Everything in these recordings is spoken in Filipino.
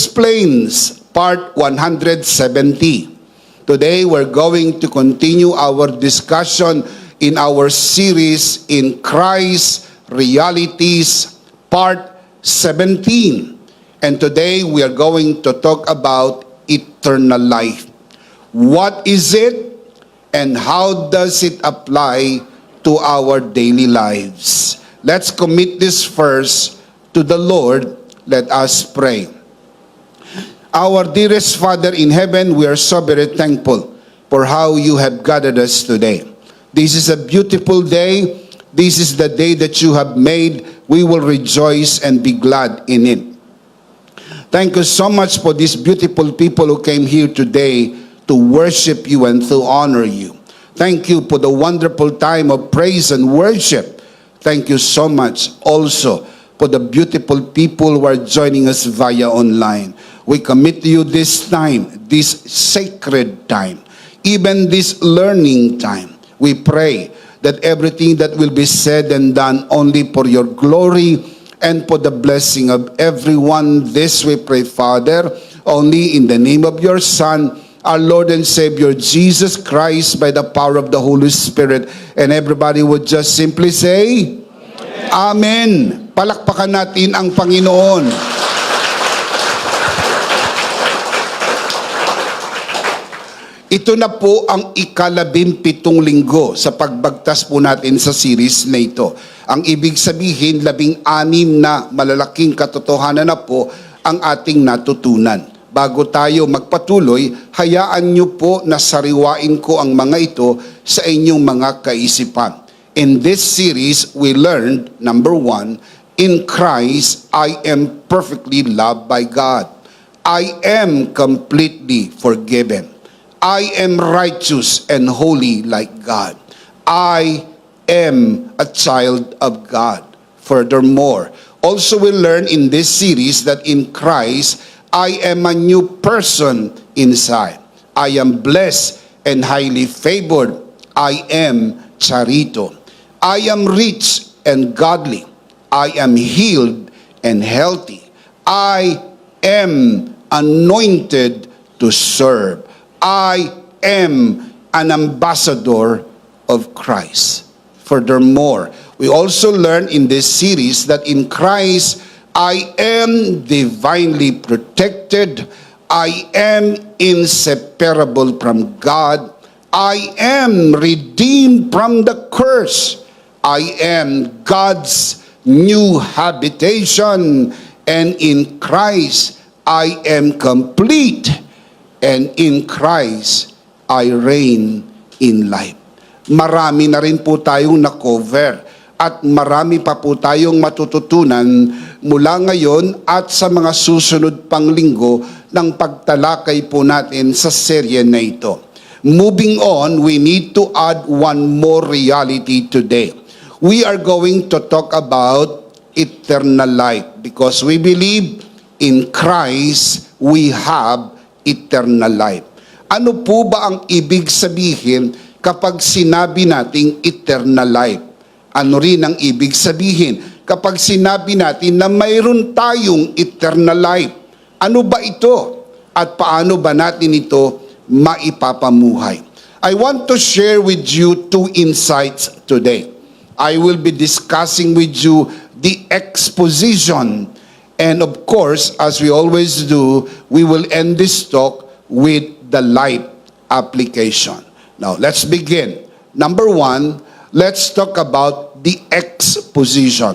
Explains, Part 170. Today, we're going to continue our discussion in our series in Christ Realities, Part 17. And today, we are going to talk about eternal life. What is it, and how does it apply to our daily lives? Let's commit this first to the Lord. Let us pray. Our dearest Father in heaven, we are so very thankful for how you have gathered us today. This is a beautiful day. This is the day that you have made. We will rejoice and be glad in it. Thank you so much for these beautiful people who came here today to worship you and to honor you. Thank you for the wonderful time of praise and worship. Thank you so much also for the beautiful people who are joining us via online. We commit to you this time, this sacred time, even this learning time. We pray that everything that will be said and done only for your glory and for the blessing of everyone. This we pray, Father, only in the name of your Son, our Lord and Savior, Jesus Christ, by the power of the Holy Spirit. And everybody would just simply say, Amen. Palakpakan natin ang Panginoon. Ito na po ang ika-17 linggo sa pagbagtas po natin sa series na ito. Ang ibig sabihin, 16 na malalaking katotohanan na po ang ating natutunan. Bago tayo magpatuloy, hayaan niyo po na sariwain ko ang mga ito sa inyong mga kaisipan. In this series, we learned, number 1, in Christ, I am perfectly loved by God. I am completely forgiven. I am righteous and holy like God. I am a child of God. Furthermore, also we learn in this series that in Christ, I am a new person inside. I am blessed and highly favored. I am charito. I am rich and godly. I am healed and healthy. I am anointed to serve. I am an ambassador of Christ. Furthermore, we also learn in this series that in Christ, I am divinely protected. I am inseparable from God. I am redeemed from the curse. I am God's new habitation. And in Christ, I am complete. And in Christ, I reign in life. Marami na rin po tayong na-cover at marami pa po tayong matututunan mula ngayon at sa mga susunod pang linggo ng pagtalakay po natin sa serye na ito. Moving on, we need to add one more reality today. We are going to talk about eternal life because we believe in Christ we have eternal life. Ano po ba ang ibig sabihin kapag sinabi nating eternal life? Ano rin ang ibig sabihin kapag sinabi natin na mayroon tayong eternal life? Ano ba ito? At paano ba natin ito maipapamuhay? I want to share with you 2 insights today. I will be discussing with you the exposition. And of course, as we always do, we will end this talk with the life application. Now, let's begin. Number 1, let's talk about the exposition.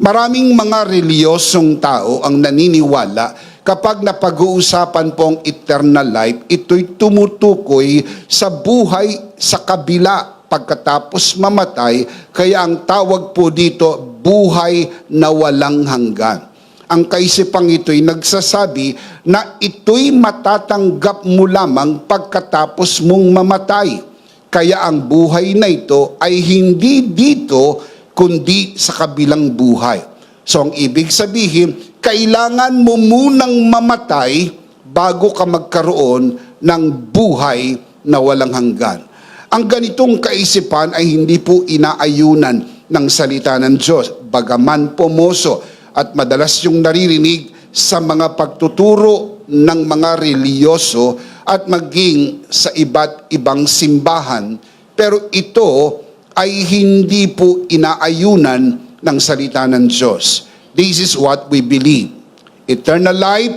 Maraming mga reliyosong tao ang naniniwala kapag napag-uusapan pong eternal life, ito'y tumutukoy sa buhay sa kabila pagkatapos mamatay, kaya ang tawag po dito, buhay na walang hanggan. Ang kaisipang ito'y nagsasabi na ito'y matatanggap mo lamang pagkatapos mong mamatay. Kaya ang buhay na ito ay hindi dito, kundi sa kabilang buhay. So ang ibig sabihin, kailangan mo munang mamatay bago ka magkaroon ng buhay na walang hanggan. Ang ganitong kaisipan ay hindi po inaayunan ng salita ng Diyos. Bagaman pomoso at madalas yung naririnig sa mga pagtuturo ng mga reliyoso at maging sa iba't ibang simbahan. Pero ito ay hindi po inaayunan ng salita ng Diyos. This is what we believe. Eternal life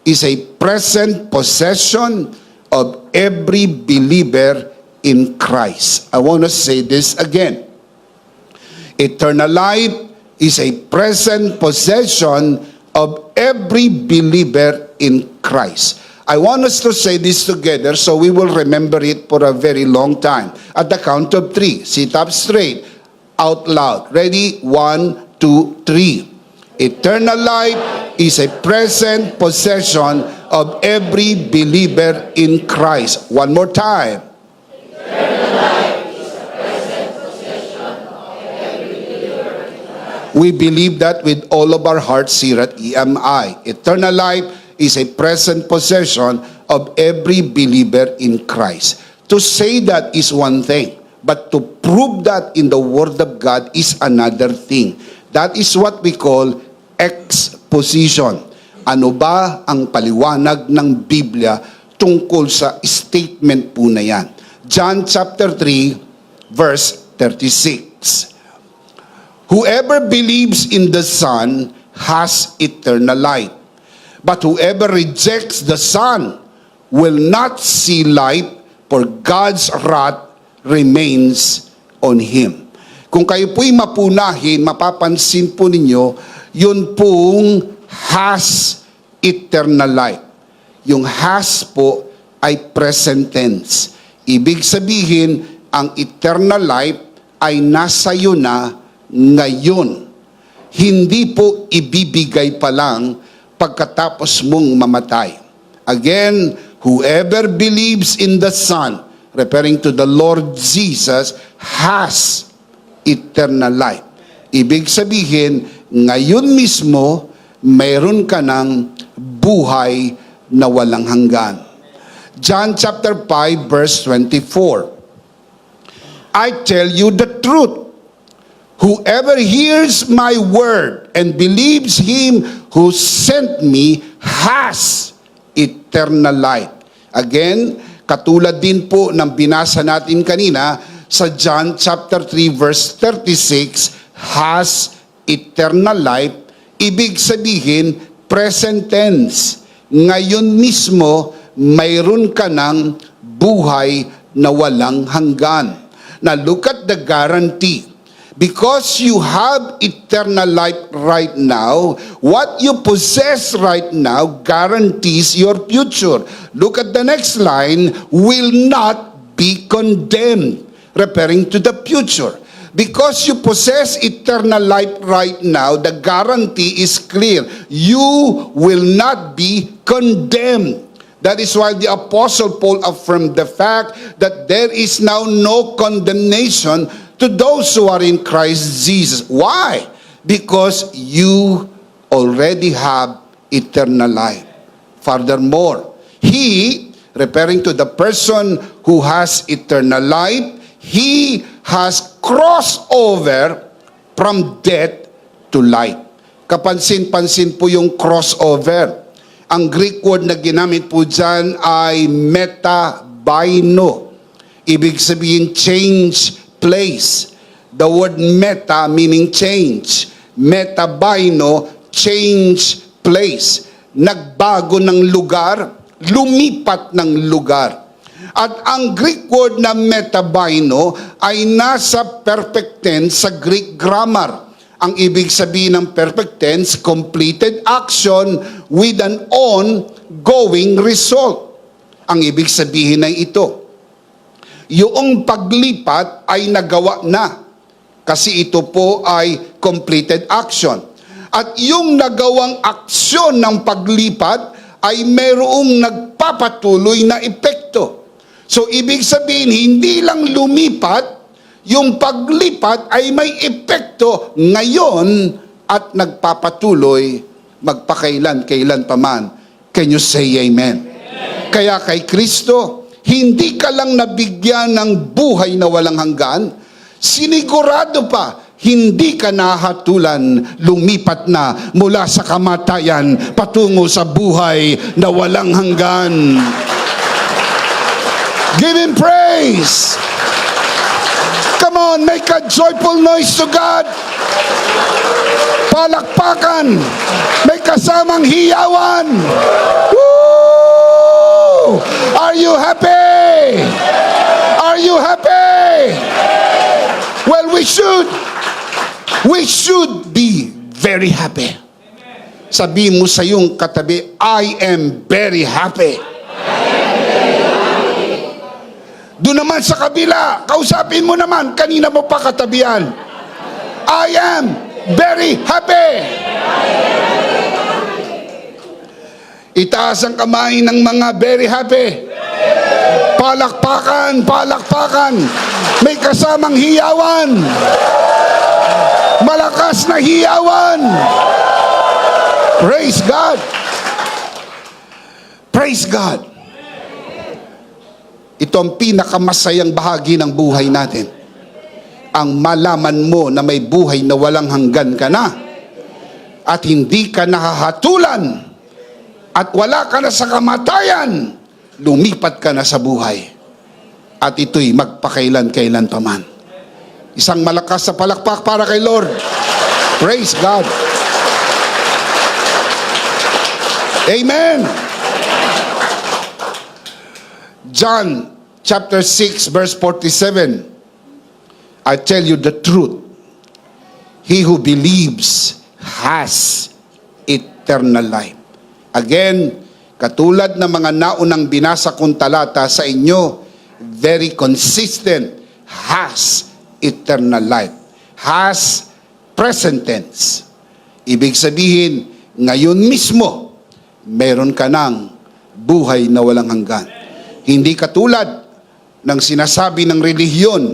is a present possession of every believer in Christ. I want to say this again. Eternal life is a present possession of every believer in Christ. I want us to say this together so we will remember it for a very long time. At the count of 3, sit up straight, out loud. Ready? 1, 2, 3. Eternal life is a present possession of every believer in Christ. One more time. We believe that with all of our hearts here at EMI. Eternal life is a present possession of every believer in Christ. To say that is one thing, but to prove that in the Word of God is another thing. That is what we call exposition. Ano ba ang paliwanag ng Biblia tungkol sa statement po na yan? John chapter 3, verse 36. Whoever believes in the Son has eternal life. But whoever rejects the Son will not see life, for God's wrath remains on him. Kung kayo po'y mapunahin, mapapansin po ninyo, yun pong has eternal life. Yung has po ay present tense. Ibig sabihin, ang eternal life ay nasa iyo na ngayon. Hindi po ibibigay pa lang pagkatapos mong mamatay. Again, whoever believes in the Son, referring to the Lord Jesus, has eternal life. Ibig sabihin, ngayon mismo, mayroon ka ng buhay na walang hanggan. John chapter 5, verse 24. I tell you the truth. Whoever hears my word and believes him who sent me has eternal life. Again, katulad din po ng binasa natin kanina sa John chapter 3 verse 36, has eternal life. Ibig sabihin, present tense. Ngayon mismo, mayroon ka ng buhay na walang hanggan. Now look at the guarantee. Because you have eternal life right now, what you possess right now guarantees your future. Look at the next line, will not be condemned, referring to the future. Because you possess eternal life right now, the guarantee is clear. You will not be condemned. That is why the Apostle Paul affirmed the fact that there is now no condemnation to those who are in Christ Jesus. Why? Because you already have eternal life. Furthermore, he, referring to the person who has eternal life, he has crossed over from death to life. Kapansin-pansin po yung crossover. Ang Greek word na ginamit po dyan ay metabaino. Ibig sabihin, change place. The word meta meaning change. Metabaino, change place. Nagbago ng lugar, lumipat ng lugar. At ang Greek word na metabaino ay nasa perfect tense sa Greek grammar. Ang ibig sabihin ng perfect tense, completed action with an ongoing result. Ang ibig sabihin ay ito. Yung paglipat ay nagawa na kasi ito po ay completed action. At yung nagawang aksyon ng paglipat ay mayroong nagpapatuloy na epekto. So ibig sabihin, hindi lang lumipat, yung paglipat ay may epekto ngayon at nagpapatuloy magpakailan-kailan paman. Can you say amen? Amen. Kaya kay Kristo, hindi ka lang nabigyan ng buhay na walang hanggan, sinigurado pa, hindi ka nahatulan, lumipat na mula sa kamatayan patungo sa buhay na walang hanggan. Give Him praise. Come on, make a joyful noise to God. Palakpakan. May kasamang hiyawan. Woo! Are you happy? Are you happy? Well, we should be very happy. Sabihin mo sa iyong katabi, I am very happy. Doon naman sa kabila, kausapin mo naman, kanina mo pa katabihan. I am very happy. Itaas ang kamay ng mga very happy. Palakpakan, palakpakan. May kasamang hiyawan. Malakas na hiyawan. Praise God. Praise God. Ito ang pinakamasayang bahagi ng buhay natin. Ang malaman mo na may buhay na walang hanggan ka na at hindi ka nahahatulan at wala ka na sa kamatayan, lumipat ka na sa buhay. At ito'y magpakailan-kailan pa man. Isang malakas na palakpak para kay Lord. Praise God. Amen. John chapter 6 verse 47. I tell you the truth. He who believes has eternal life. Again, katulad ng mga naunang binasa kong talata sa inyo, very consistent, has eternal life. Has present tense. Ibig sabihin, ngayon mismo, meron ka ng buhay na walang hanggan. Hindi katulad ng sinasabi ng relihiyon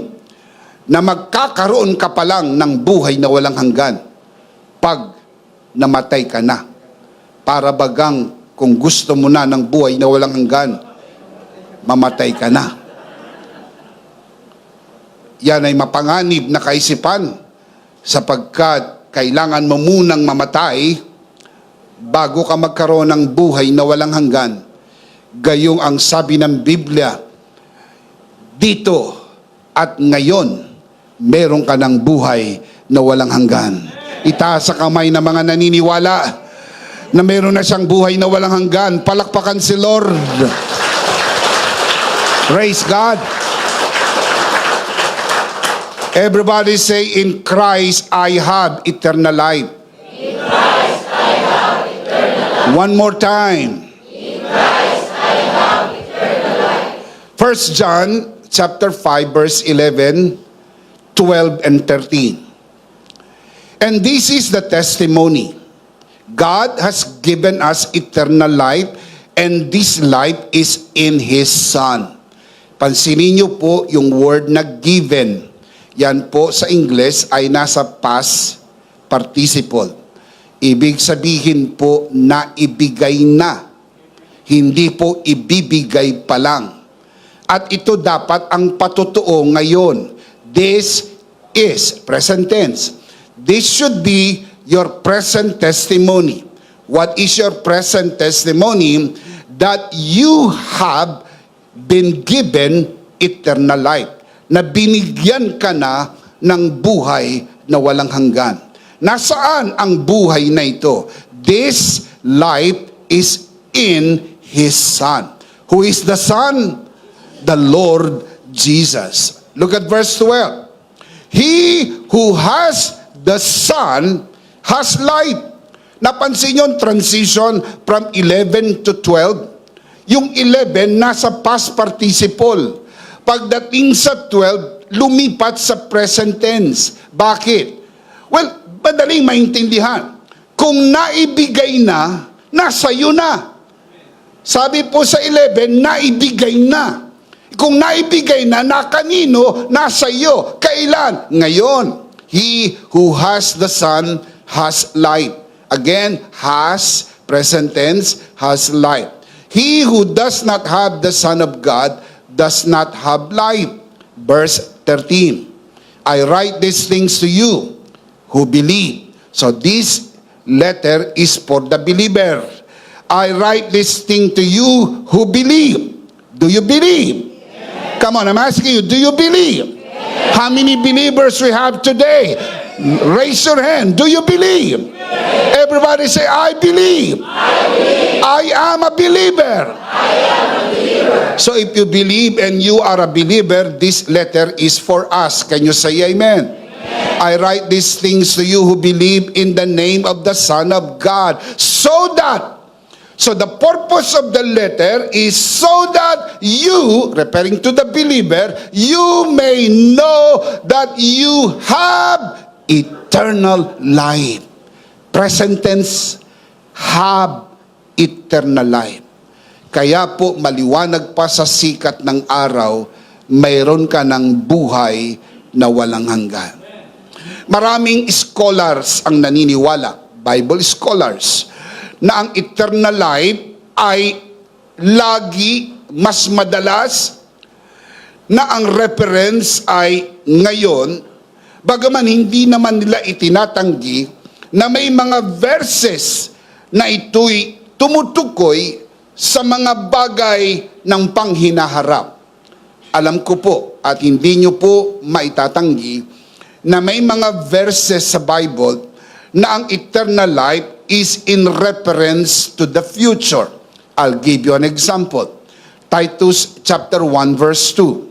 na magkakaroon ka pa lang ng buhay na walang hanggan pag namatay ka na. Para bagang kung gusto mo na ng buhay na walang hanggan, mamatay ka na. Yan ay mapanganib na kaisipan sapagkat kailangan mo munang mamatay bago ka magkaroon ng buhay na walang hanggan. Gayong ang sabi ng Biblia, dito at ngayon, meron ka ng buhay na walang hanggan. Itaas sa kamay ng mga naniniwala na meron na siyang buhay na walang hanggan. Palakpakan si Lord. Praise God. Everybody say, in Christ I have eternal life. In Christ I have eternal life. One more time. In Christ I have eternal life. 1 John chapter 5 verse 11, 12 and 13. And this is the testimony. God has given us eternal life, and this life is in His Son. Pansinin niyo po yung word na given. Yan po sa English ay nasa past participle. Ibig sabihin po na ibigay na. Hindi po ibibigay pa lang. At ito dapat ang patotoo ngayon. This is present tense. This should be your present testimony. What is your present testimony? That you have been given eternal life. Na binigyan ka na ng buhay na walang hanggan. Nasaan ang buhay na ito? This life is in His Son. Who is the Son? The Lord Jesus. Look at verse 12. He who has the Son has life. Napansin yung transition from 11 to 12? Yung 11 nasa past participle. Pagdating sa 12, lumipat sa present tense. Bakit? Well, madaling maintindihan. Kung naibigay na, nasa iyo na. Sabi po sa 11, naibigay na. Kung naibigay na kanino, nasa iyo. Kailan? Ngayon. He who has the Son has life. Again, has, present tense, has life. He who does not have the Son of God does not have life. Verse 13. I write these things to you who believe. So this letter is for the believer. I write this thing to you who believe. Do you believe? Come on, I'm asking you, do you believe? How many believers we have today? Raise your hand. Do you believe? Everybody say, I believe. I am a believer. So if you believe and you are a believer, this letter is for us. Can you say amen? I write these things to you who believe in the name of the Son of God, so the purpose of the letter is so that you, referring to the believer, you may know that you have eternal life. Present tense, have eternal life. Kaya po maliwanag pa sa sikat ng araw, mayroon ka ng buhay na walang hanggan. Maraming scholars ang naniniwala, Bible scholars, na ang eternal life ay lagi, mas madalas, na ang reference ay ngayon, bagaman hindi naman nila itinatanggi na may mga verses na ito'y tumutukoy sa mga bagay ng panghinaharap. Alam ko po at hindi nyo po maitatanggi na may mga verses sa Bible na ang eternal life is in reference to the future. I'll give you an example. Titus chapter 1 verse 2.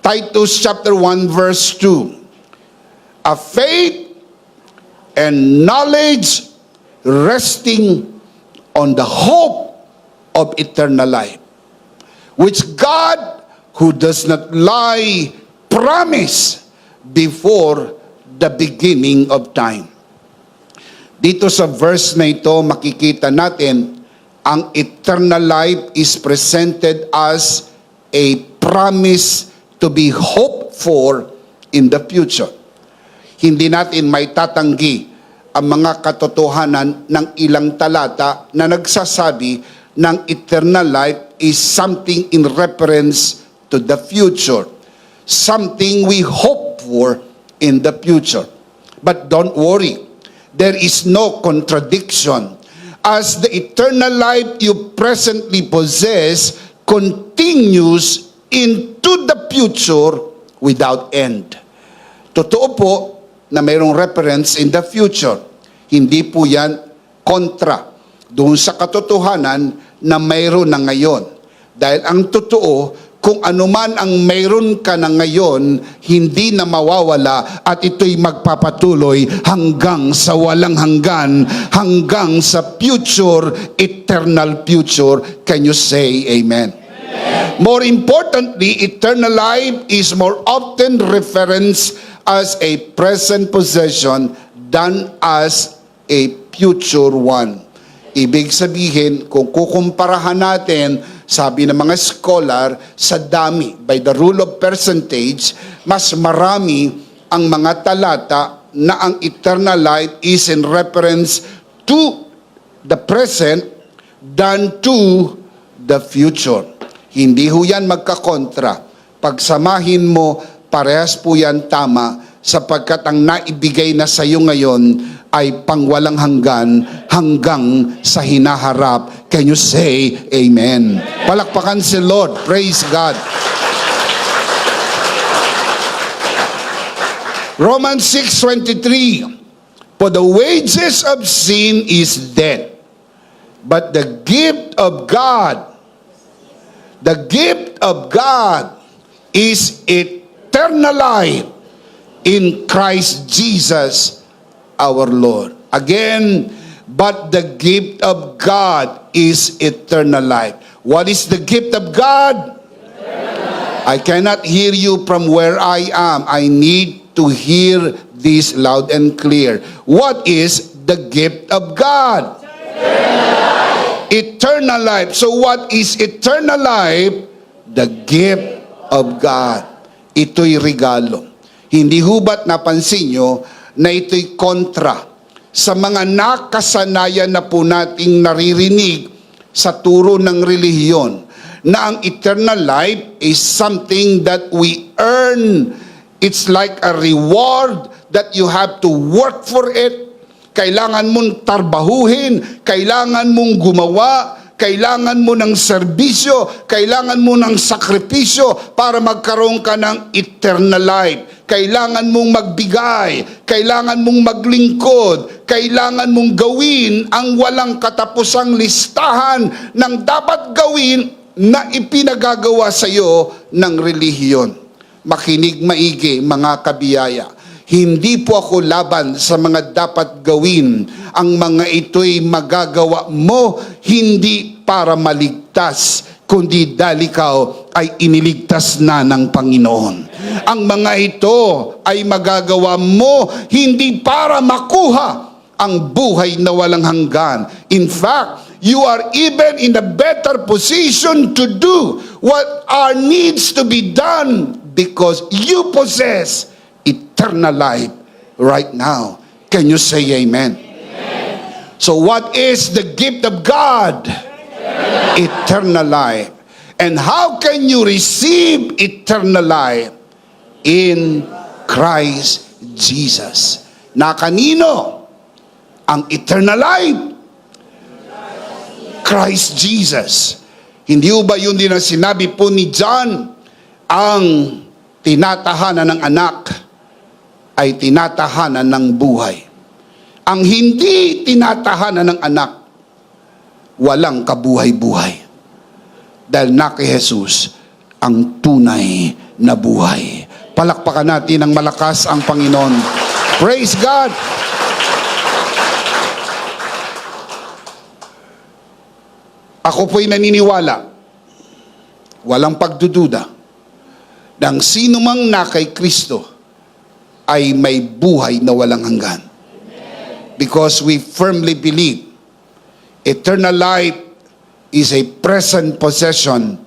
Titus chapter 1 verse 2. A faith and knowledge resting on the hope of eternal life, which God, who does not lie, promised before the beginning of time. Dito sa verse na ito, makikita natin, ang eternal life is presented as a promise to be hoped for in the future. Hindi natin may tatanggi ang mga katotohanan ng ilang talata na nagsasabi ng eternal life is something in reference to the future. Something we hope for in the future. But don't worry, there is no contradiction, as the eternal life you presently possess continues into the future without end. Totoo po na mayroong reference in the future. Hindi po yan kontra doon sa katotohanan na mayroon na ngayon. Dahil ang totoo, kung anuman ang mayroon ka na ngayon, hindi na mawawala at ito'y magpapatuloy hanggang sa walang hanggan, hanggang sa future, eternal future. Can you say amen? Amen. More importantly, eternal life is more often referenced as a present possession than as a future one. Ibig sabihin, kung kukumparahan natin, sabi ng mga scholar, sa dami, by the rule of percentage, mas marami ang mga talata na ang eternal life is in reference to the present than to the future. Hindi ho yan magkakontra. Pagsamahin mo, parehas po yan tama, sapagkat ang naibigay na sa iyo ngayon ay pangwalang hanggan hanggang sa hinaharap. Can you say amen? Palakpakan si Lord. Praise God. Romans 6:23. For the wages of sin is death, but the gift of God is eternal life in Christ Jesus our Lord. Again, but the gift of God is eternal life. What is the gift of God? I cannot hear you from where I am. I need to hear this loud and clear. What is the gift of God? Eternal life. So what is eternal life? The gift of God. Ito'y regalo. Hindi hubat napansin nyo na ito'y kontra sa mga nakasanayan na po nating naririnig sa turo ng relihiyon na ang eternal life is something that we earn It's like a reward that you have to work for it. Kailangan mong tarbahuhin, kailangan mong gumawa, kailangan mo ng serbisyo, kailangan mo ng sakripisyo para magkaroon ka ng eternal life. Kailangan mong magbigay, kailangan mong maglingkod, kailangan mong gawin ang walang katapusang listahan ng dapat gawin na ipinagagawa sa iyo ng relihiyon. Makinig maigi, mga kabiyaya. Hindi po ako laban sa mga dapat gawin. Ang mga ito'y magagawa mo hindi para maligtas, kundi dahil ikaw ay iniligtas na ng Panginoon. Ang mga ito ay magagawa mo hindi para makuha ang buhay na walang hanggan. In fact, you are even in a better position to do what needs to be done because you possess eternal life right now. Can you say amen? Amen. So what is the gift of God? Eternal life. And how can you receive eternal life? In Christ Jesus. Na kanino ang eternal life? Christ Jesus. Hindi ba yun din ang sinabi po ni John? Ang tinatahanan ng anak ay tinatahanan ng buhay. Ang hindi tinatahanan ng anak, walang kabuhay-buhay. Dahil na kay Jesus ang tunay na buhay. Palakpakan natin ng malakas ang Panginoon. Praise God! Ako po'y naniniwala, walang pagdududa, ng sino mang na kay Kristo ay may buhay na walang hanggan. Because we firmly believe eternal life is a present possession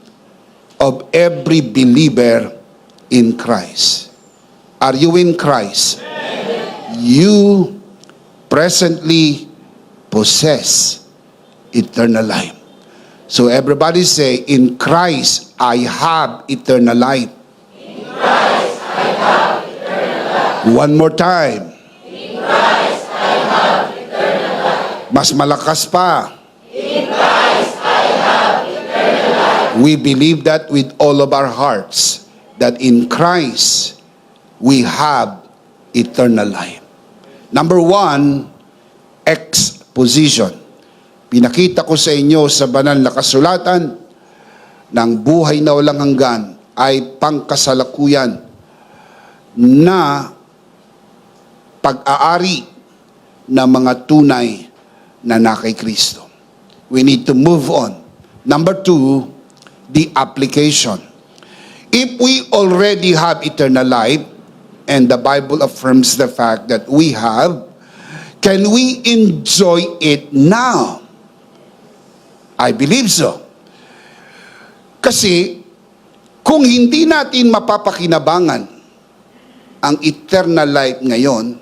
of every believer in Christ. Are you in Christ? You presently possess eternal life. So everybody say, in Christ I have eternal life. In Christ I have eternal life. One more time. In Christ I have eternal life. Mas malakas pa. In Christ I have eternal life. We believe that with all of our hearts, that in Christ we have eternal life. Number one, exposition. Pinakita ko sa inyo sa banal na kasulatan ng buhay na walang hanggan ay pangkasalukuyan na pag-aari ng mga tunay na nakay Kristo. We need to move on. Number two, the application. If we already have eternal life, and the Bible affirms the fact that we have, can we enjoy it now? I believe so. Kasi, kung hindi natin mapapakinabangan ang eternal life ngayon,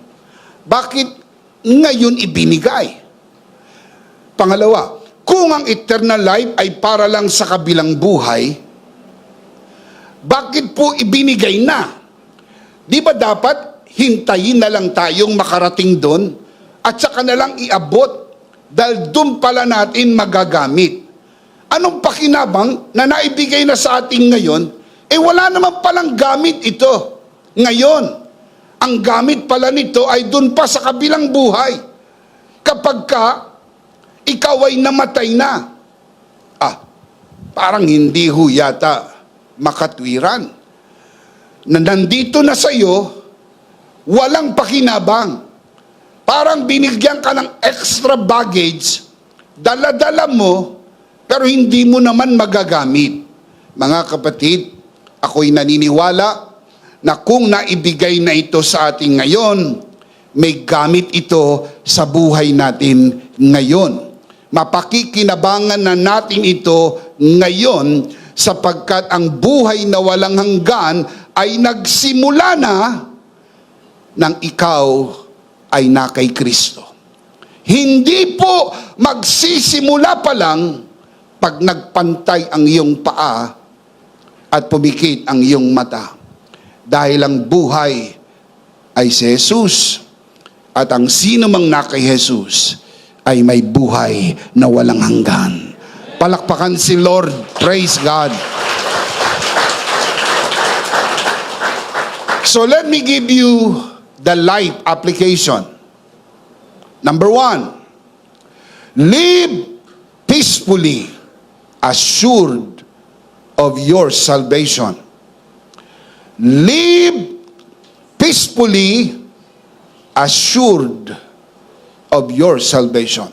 bakit ngayon ibinigay? Pangalawa, kung ang eternal life ay para lang sa kabilang buhay, bakit po ibinigay na? Di ba dapat hintayin na lang tayong makarating doon at saka na lang iabot dahil doon pala natin magagamit? Anong pakinabang na naibigay na sa ating ngayon, wala naman palang gamit ito ngayon. Ang gamit pala nito ay doon pa sa kabilang buhay. Kapag ka ikaw ay namatay na, parang hindi ho yata makatwiran na nandito na sa iyo, walang pakinabang. Parang binigyan ka ng extra baggage, dala-dala mo, pero hindi mo naman magagamit. Mga kapatid, ako'y naniniwala na kung naibigay na ito sa ating ngayon, may gamit ito sa buhay natin ngayon. Mapakikinabangan na natin ito ngayon sapagkat ang buhay na walang hanggan ay nagsimula na nang ikaw ay na kay Kristo. Hindi po magsisimula pa lang pag nagpantay ang iyong paa at pumikit ang iyong mata. Dahil ang buhay ay si Jesus. At ang sino mang na kay Jesus ay may buhay na walang hanggan. Palakpakan si Lord. Praise God. So let me give you the life application. Number 1, live peacefully, assured of your salvation. Live peacefully, assured of your salvation.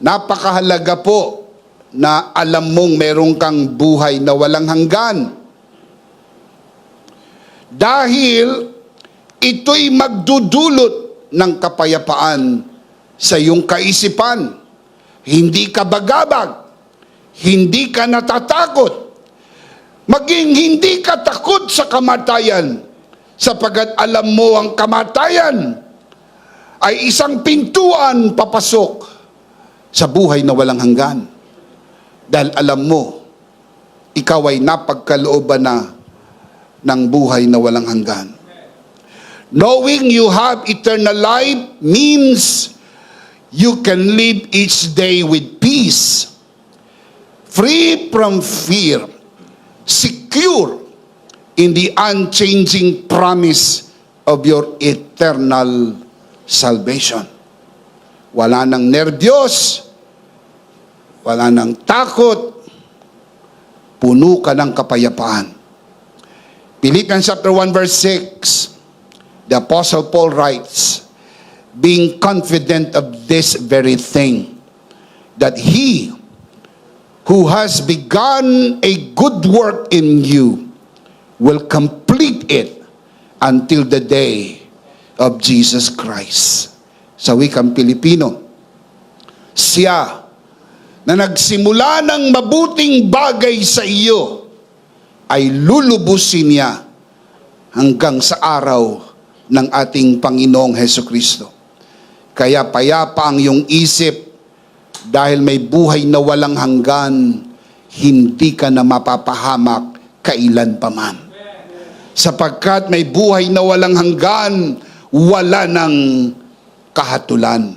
Napakahalaga po na alam mong meron kang buhay na walang hanggan. Dahil ito'y magdudulot ng kapayapaan sa iyong kaisipan. Hindi ka bagabag, hindi ka natatakot, maging hindi ka takot sa kamatayan, sapagkat alam mo ang kamatayan ay isang pintuan papasok sa buhay na walang hanggan. Dahil alam mo, ikaw ay napagkalooban na ng buhay na walang hanggan. Knowing you have eternal life means you can live each day with peace, free from fear, secure in the unchanging promise of your eternal salvation. Wala nang nervyos, wala nang takot, puno ka ng kapayapaan. Philippians chapter 1 verse 6, the Apostle Paul writes, being confident of this very thing, that he who has begun a good work in you will complete it until the day of Jesus Christ. Sa wikang Pilipino, siya na nagsimula ng mabuting bagay sa iyo ay lulubusin niya hanggang sa araw ng ating Panginoong Hesukristo. Kaya payapa ang iyong isip dahil may buhay na walang hanggan, hindi ka na mapapahamak kailan pa man. Sapagkat may buhay na walang hanggan, wala ng kahatulan.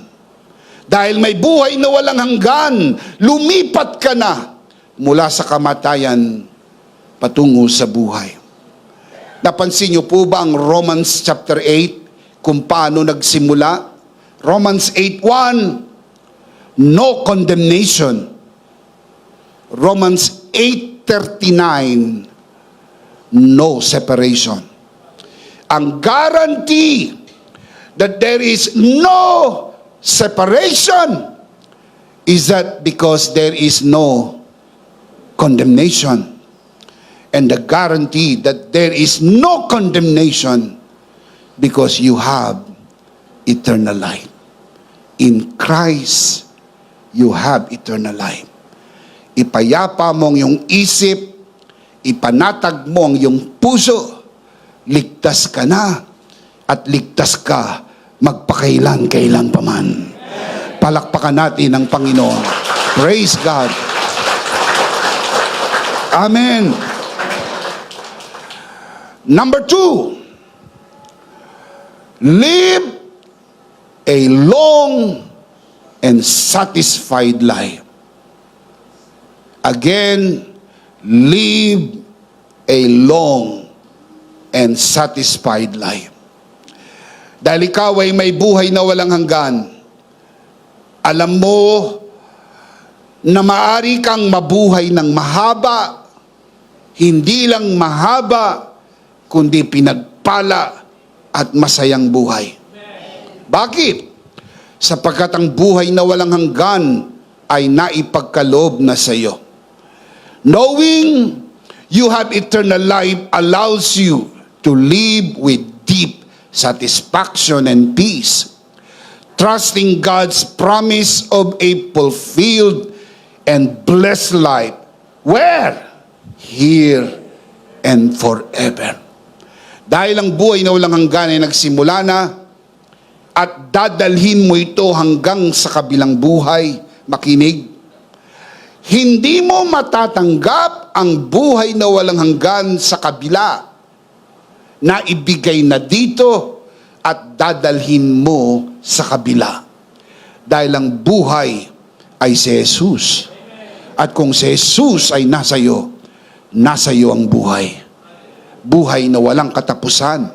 Dahil may buhay na walang hanggan, lumipat ka na mula sa kamatayan patungo sa buhay. Napansin niyo po ba ang Romans chapter 8 kung paano nagsimula? Romans 8:1, no condemnation. Romans 8:39, no separation. Ang guarantee that there is no separation is that because there is no condemnation. And the guarantee that there is no condemnation because you have eternal life. In Christ, you have eternal life. Ipayapa mo ang iyong isip, ipanatag mo ang iyong puso, ligtas ka na, at ligtas ka magpakailan-kailan pa man. Palakpakan natin ang Panginoon. Praise God. Amen. Number 2, live a long and satisfied life. Again, live a long and satisfied life. Dahil ikaw ay may buhay na walang hanggan, alam mo na maaari kang mabuhay ng mahaba, hindi lang mahaba, kundi pinagpala at masayang buhay. Bakit? Sapagkat ang buhay na walang hanggan ay naipagkaloob na sa iyo. Knowing you have eternal life allows you to live with deep satisfaction and peace, trusting God's promise of a fulfilled and blessed life. Where? Here and forever. Dahil ang buhay na walang hanggan ay nagsimula na at dadalhin mo ito hanggang sa kabilang buhay, makinig. Hindi mo matatanggap ang buhay na walang hanggan sa kabila na ibigay na dito at dadalhin mo sa kabila. Dahil ang buhay ay si Jesus. At kung si Jesus ay nasa iyo ang buhay. Buhay na walang katapusan.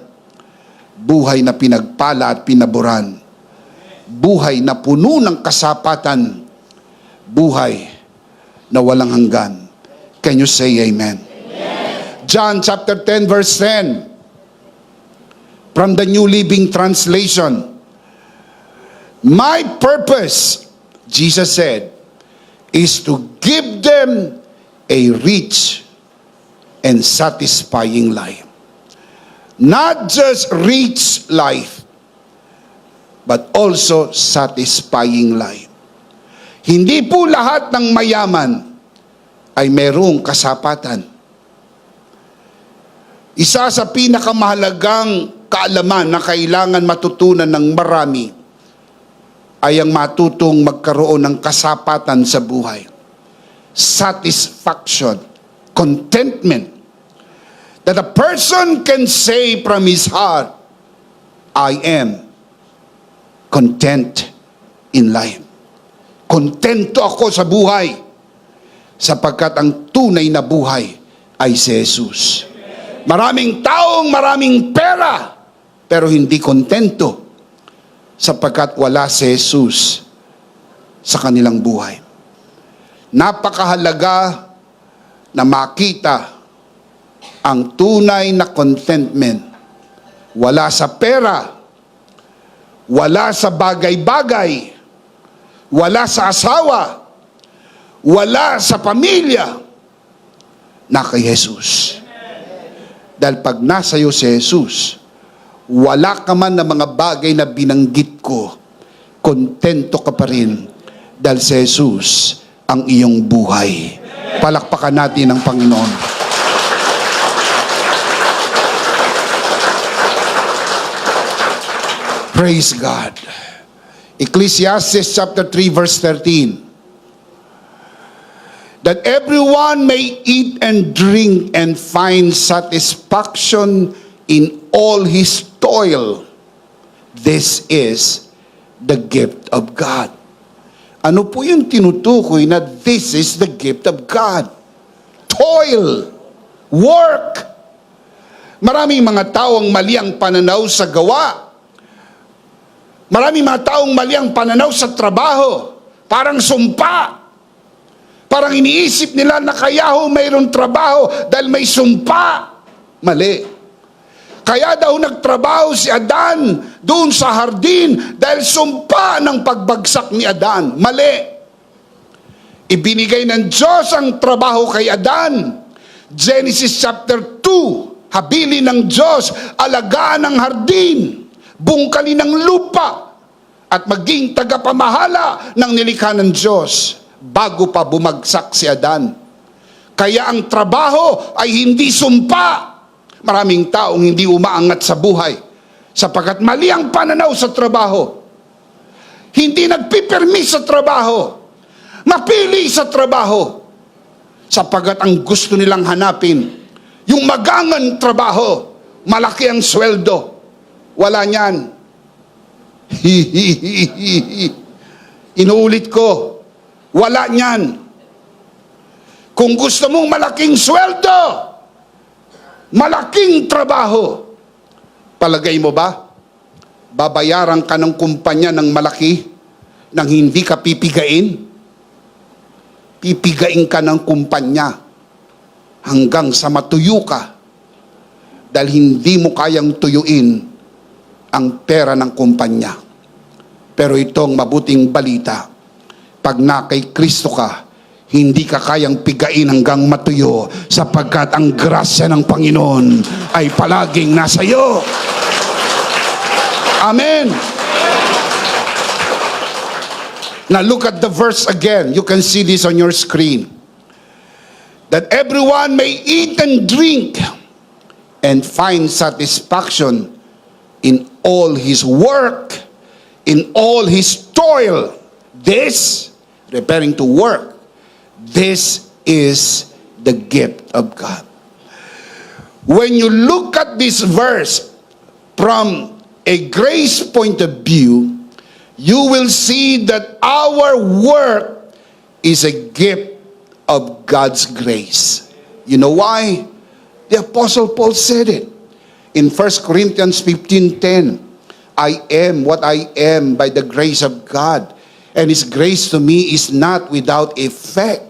Buhay na pinagpala at pinaboran. Buhay na puno ng kasapatan. Buhay na walang hanggan. Can you say amen? John chapter 10 verse 10 from the New Living Translation. My purpose, Jesus said, is to give them a rich and satisfying life. Not just rich life, but also satisfying life. Hindi po lahat ng mayaman ay mayroong kasapatan. Isa sa pinakamahalagang kaalaman na kailangan matutunan ng marami ay ang matutong magkaroon ng kasapatan sa buhay. Satisfaction, contentment. That a person can say from his heart, I am content in life. Kontento ako sa buhay sapagkat ang tunay na buhay ay si Jesus. Maraming taong maraming pera pero hindi kontento sapagkat wala si Jesus sa kanilang buhay. Napakahalaga na makita ang tunay na contentment. Wala sa pera, wala sa bagay-bagay, wala sa asawa, wala sa pamilya, na kay Jesus. Dahil pag nasa iyo si Jesus, wala ka man na mga bagay na binanggit ko, kontento ka pa rin dahil si Jesus ang iyong buhay. Palakpakan natin ang Panginoon. Praise God. Ecclesiastes chapter 3 verse 13. That everyone may eat and drink and find satisfaction in all his toil. This is the gift of God. Ano po yung tinutukoy na this is the gift of God? Toil. Work. Maraming mga taong mali ang pananaw sa gawa. Maraming mga taong mali ang pananaw sa trabaho. Parang sumpa. Parang iniisip nila na kaya ho mayroong trabaho dahil may sumpa. Mali. Kaya daw nagtrabaho si Adan doon sa hardin dahil sumpa ng pagbagsak ni Adan. Mali. Ibinigay ng Diyos ang trabaho kay Adan. Genesis chapter 2. Habilin ng Diyos, alagaan ng hardin, bungkalin ng lupa, at maging tagapamahala ng nilikha ng Diyos bago pa bumagsak si Adan. Kaya ang trabaho ay hindi sumpa. Maraming taong hindi umaangat sa buhay sapagkat mali ang pananaw sa trabaho. Hindi nagpipermi sa trabaho. Mapili sa trabaho sapagkat ang gusto nilang hanapin yung magangan trabaho, malaki ang sweldo. Wala niyan. Inuulit ko, wala niyan. Kung gusto mong malaking sweldo, malaking trabaho, palagay mo ba, babayaran ka ng kumpanya ng malaki nang hindi ka pipigain? Pipigain ka ng kumpanya hanggang sa matuyo ka dahil hindi mo kayang tuyuin ang pera ng kumpanya. Pero itong mabuting balita, pag na kay Kristo ka, hindi ka kayang pigain hanggang matuyo sapagkat ang grasya ng Panginoon ay palaging nasa iyo. Amen. Now look at the verse again. You can see this on your screen. That everyone may eat and drink and find satisfaction in all his work, in all his toil. This, referring to work, this is the gift of God. when you look at this verse from a grace point of view, you will see that our work is a gift of God's grace. You know why? The Apostle Paul said it in 1 Corinthians 15:10. I am what I am by the grace of God, and His grace to me is not without effect.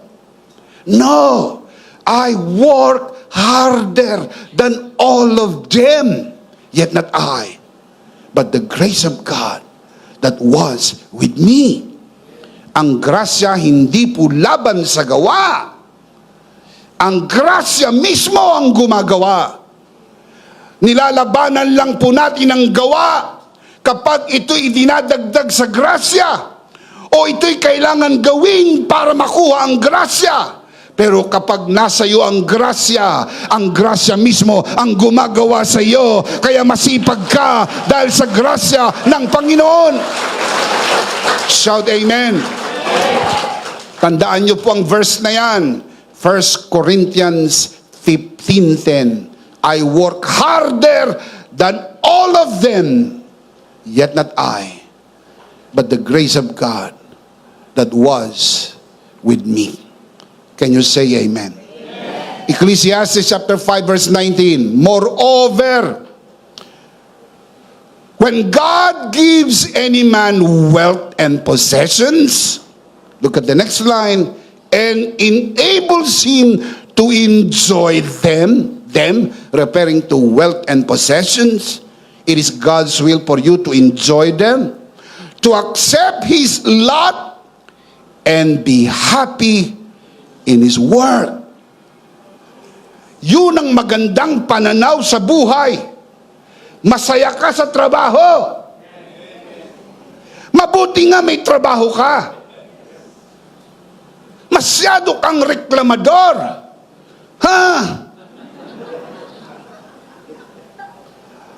No, I work harder than all of them, yet not I, but the grace of God that was with me. Ang grasya hindi po laban sa gawa. Ang grasya mismo ang gumagawa. Nilalabanan lang po natin ang gawa kapag ito'y dinadagdag sa grasya o ito'y kailangan gawin para makuha ang grasya. Pero kapag nasa iyo ang grasya mismo ang gumagawa sa iyo. Kaya masipag ka dahil sa grasya ng Panginoon. Shout amen. Tandaan niyo po ang verse na yan. 1 Corinthians 15:10. I work harder than all of them, yet not I, but the grace of God that was with me. Can you say amen? Amen. Ecclesiastes chapter 5 verse 19. Moreover, when God gives any man wealth and possessions, look at the next line, and enables him to enjoy them, referring to wealth and possessions, it is God's will for you to enjoy them, to accept His lot, and be happy in His word. Yun ang magandang pananaw sa buhay. Masaya ka sa trabaho. Mabuti nga may trabaho ka. Masyado kang reklamador. Ha?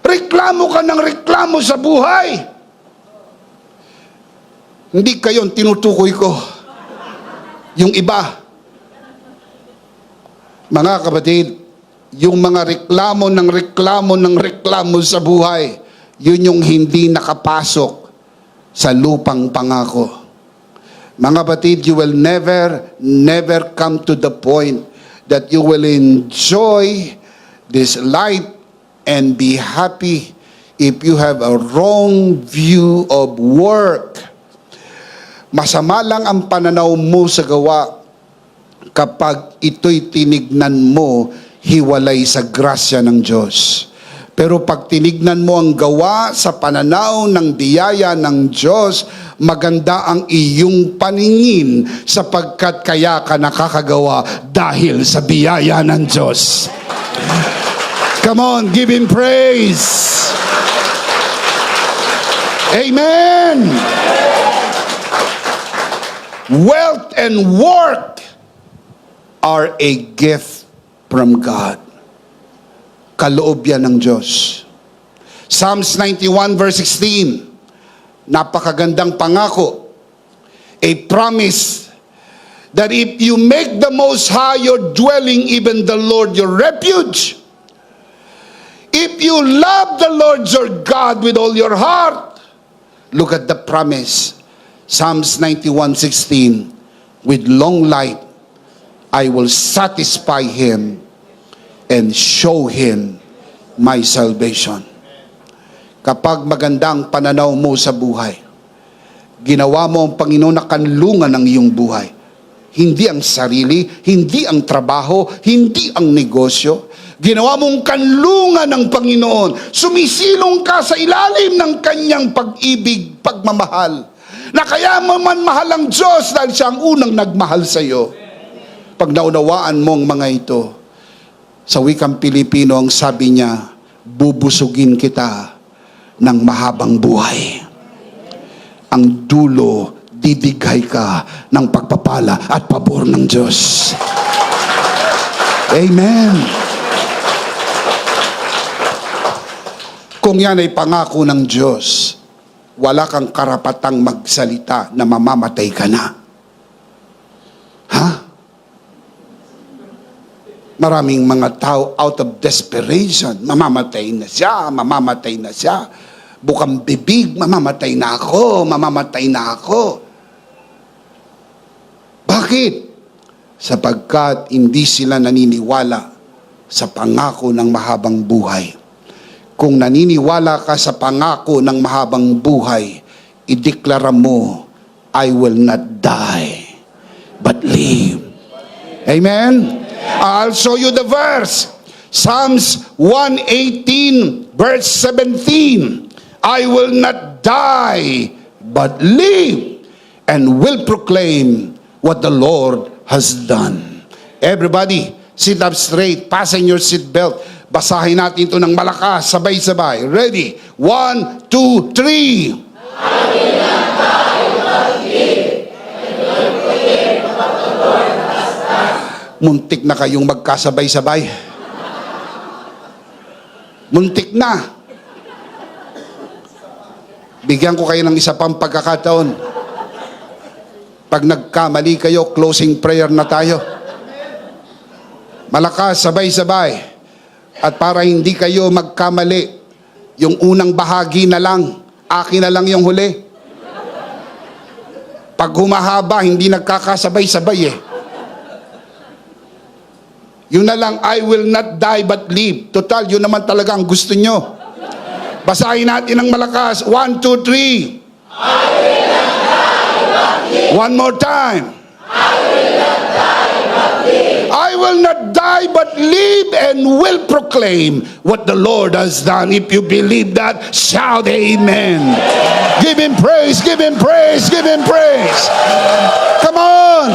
Reklamo ka ng reklamo sa buhay. Hindi kayo ang tinutukoy ko. Yung iba. Mga kapatid, yung mga reklamo sa buhay, yun yung hindi nakapasok sa lupang pangako. Mga kapatid, you will never come to the point that you will enjoy this life and be happy if you have a wrong view of work. Masama lang ang pananaw mo sa gawa kapag ito'y tinignan mo hiwalay sa grasya ng Diyos. Pero pag tinignan mo ang gawa sa pananaw ng biyaya ng Diyos, maganda ang iyong paningin sapagkat kaya ka nakakagawa dahil sa biyaya ng Diyos. Come on, give Him praise. Amen. Wealth and work are a gift from God. Kaloob yan ng Diyos. Psalms 91 verse 16. Napakagandang pangako. A promise that if you make the Most High your dwelling, even the Lord your refuge, if you love the Lord your God with all your heart, look at the promise. Psalms 91:16. With long life, I will satisfy him and show him my salvation. Kapag magandang pananaw mo sa buhay, ginawa mo ang Panginoon na kanlungan ng iyong buhay. Hindi ang sarili, hindi ang trabaho, hindi ang negosyo. Ginawa mong kanlungan ng Panginoon. Sumisilong ka sa ilalim ng kanyang pag-ibig, pagmamahal. Na kaya mo man mahal ang Diyos dahil siya ang unang nagmahal sa iyo. Pag naunawaan mo ang mga ito, sa wikang Pilipino ang sabi niya, bubusugin kita ng mahabang buhay. Ang dulo, didighay ka ng pagpapala at pabor ng Diyos. Amen. Kung yan ay pangako ng Diyos, wala kang karapatang magsalita na mamamatay ka na. Ha? Maraming mga tao out of desperation, mamamatay na siya, mamamatay na siya. Bukang bibig, mamamatay na ako, mamamatay na ako. Bakit? Sapagkat hindi sila naniniwala sa pangako ng mahabang buhay. Kung naniniwala ka sa pangako ng mahabang buhay, ideklara mo, I will not die, but live. Amen? I'll show you the verse. Psalms 118, verse 17. I will not die, but live, and will proclaim what the Lord has done. Everybody, sit up straight, fasten your seatbelt. Basahin natin ito ng malakas, sabay-sabay. Ready? 1, 2, 3. Muntik na kayong magkasabay-sabay. Muntik na. Bigyan ko kayo ng isa pang pagkakataon. Pag nagkamali kayo, closing prayer na tayo. Malakas, sabay-sabay. At para hindi kayo magkamali, yung unang bahagi na lang, akin na lang yung huli. Pag humahaba, hindi nagkakasabay-sabay eh. Yun na lang, I will not die but live. Total, yun naman talaga ang gusto nyo. Basahin natin ng malakas. 1, 2, 3. I will not die but live. One more time. I will not die but live. I will not die but live and will proclaim what the Lord has done. If you believe that, shout amen. Give Him praise, give Him praise, give Him praise. Come on!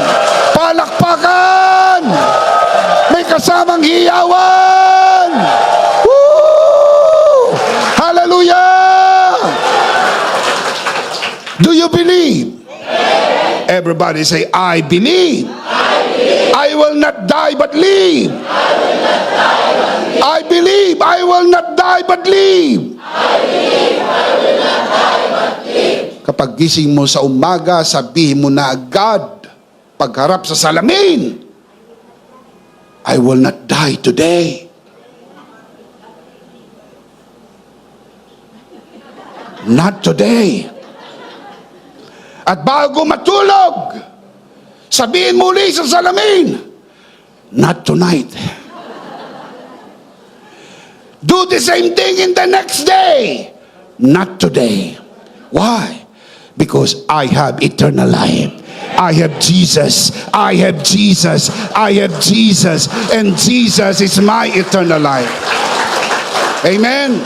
Palakpakan! May kasamang hiyawan! Woo! Hallelujah! Do you believe? Everybody say, I believe. I will not die but live. I believe I will not die but live. Kapag gising mo sa umaga, sabihin mo na agad, pagharap sa salamin, I will not die today. Not today. At bago matulog, sabihin muli sa salamin, not tonight. Do the same thing in the next day. Not today. Why? Because I have eternal life. I have Jesus. I have Jesus. I have Jesus. And Jesus is my eternal life. Amen?